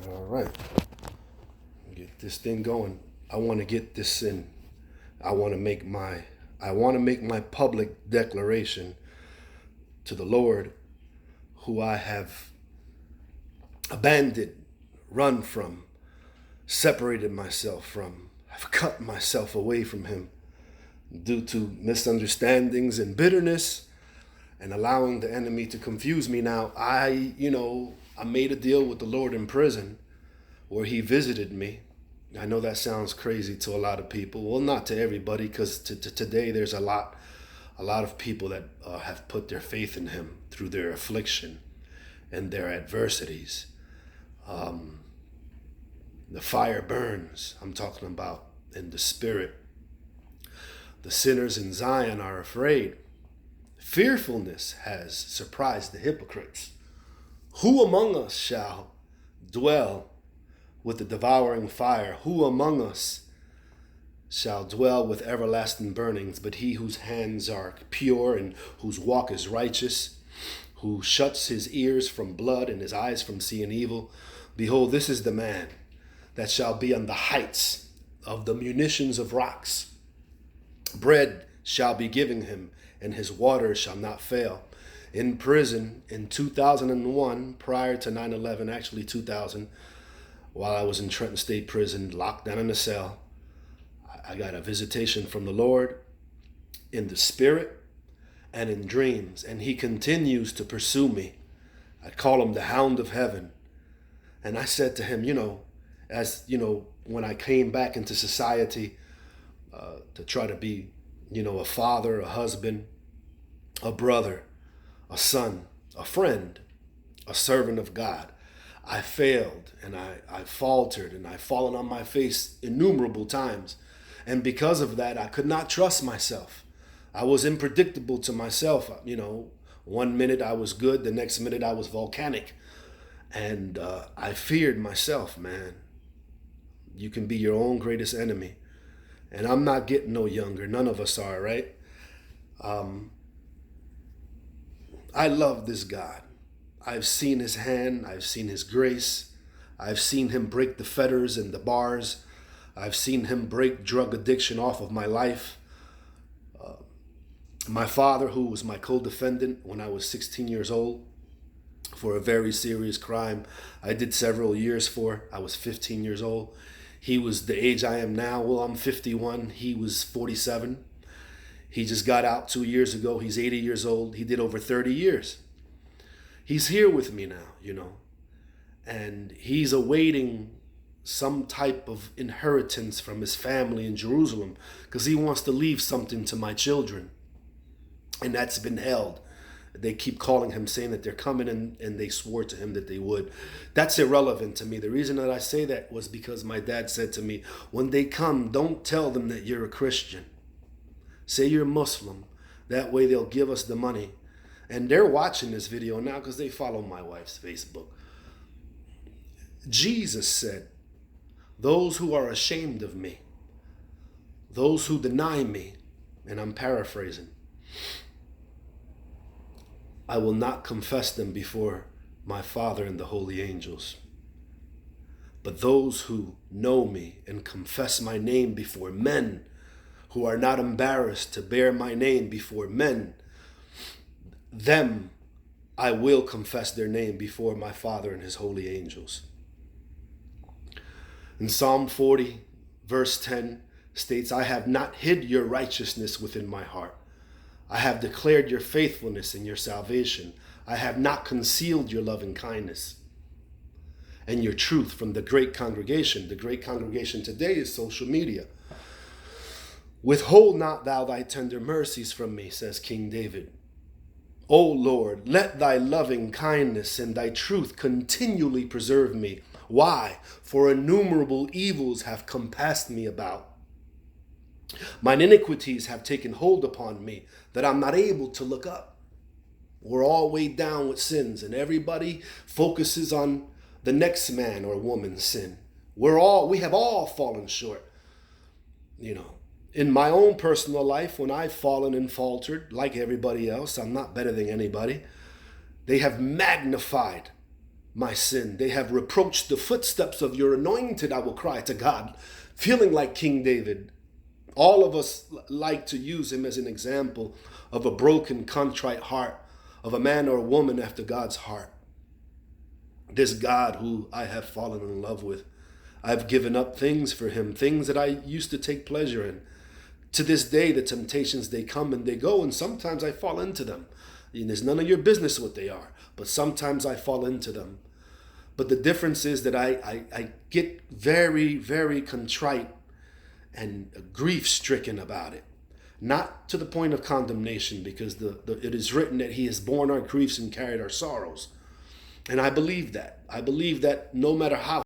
All right, get this thing going. I want to get this in. I want to make my public declaration to the Lord, who I have abandoned, run from, separated myself from. I've cut myself away from him due to misunderstandings and bitterness and allowing the enemy to confuse me. Now, I made a deal with the Lord in prison where he visited me. I know that sounds crazy to a lot of people. Well, not to everybody, because today there's a lot of people that have put their faith in him through their affliction and their adversities. The fire burns, I'm talking about, in the spirit. The sinners in Zion are afraid. Fearfulness has surprised the hypocrites. Who among us shall dwell with the devouring fire? Who among us shall dwell with everlasting burnings? But he whose hands are pure and whose walk is righteous, who shuts his ears from blood and his eyes from seeing evil. Behold, this is the man that shall be on the heights of the munitions of rocks. Bread shall be given him, and his water shall not fail. In prison in 2001, prior to 9/11, actually 2000, while I was in Trenton State Prison, locked down in a cell, I got a visitation from the Lord in the spirit and in dreams, and he continues to pursue me. I call him the Hound of Heaven. And I said to him, when I came back into society to try to be, a father, a husband, a brother, a son, a friend, a servant of God, I failed and I faltered and I've fallen on my face innumerable times. And because of that, I could not trust myself. I was unpredictable to myself. One minute I was good, the next minute I was volcanic. And I feared myself, man. You can be your own greatest enemy. And I'm not getting no younger. None of us are, right? I love this God. I've seen his hand. I've seen his grace. I've seen him break the fetters and the bars. I've seen him break drug addiction off of my life. My father, who was my co-defendant when I was 16 years old for a very serious crime I did several years for. I was 15 years old. He was the age I am now. Well, I'm 51. He was 47. He just got out 2 years ago. He's 80 years old. He did over 30 years. He's here with me now, and he's awaiting some type of inheritance from his family in Jerusalem because he wants to leave something to my children. And that's been held. They keep calling him, saying that they're coming, and they swore to him that they would. That's irrelevant to me. The reason that I say that was because my dad said to me, when they come, don't tell them that you're a Christian. Say you're Muslim. That way they'll give us the money. And they're watching this video now because they follow my wife's Facebook. Jesus said, those who are ashamed of me, those who deny me, and I'm paraphrasing, I will not confess them before my Father and the holy angels. But those who know me and confess my name before men, who are not embarrassed to bear my name before men, them I will confess their name before my Father and his holy angels. In Psalm 40, verse 10 states, I have not hid your righteousness within my heart. I have declared your faithfulness and your salvation. I have not concealed your loving kindness and your truth from the great congregation. The great congregation today is social media. Withhold not thou thy tender mercies from me, says King David. O Lord, let thy loving kindness and thy truth continually preserve me. Why? For innumerable evils have compassed me about. Mine iniquities have taken hold upon me, that I'm not able to look up. We're all weighed down with sins, and everybody focuses on the next man or woman's sin. We have all fallen short. In my own personal life, when I've fallen and faltered, like everybody else, I'm not better than anybody. They have magnified my sin. They have reproached the footsteps of your anointed, I will cry to God, feeling like King David. All of us like to use him as an example of a broken, contrite heart, of a man or a woman after God's heart. This God who I have fallen in love with. I've given up things for him, things that I used to take pleasure in. To this day, the temptations, they come and they go, and sometimes I fall into them. And there's none of your business what they are, but sometimes I fall into them. But the difference is that I get very, very contrite and grief-stricken about it. Not to the point of condemnation, because it is written that he has borne our griefs and carried our sorrows. And I believe that. I believe that no matter how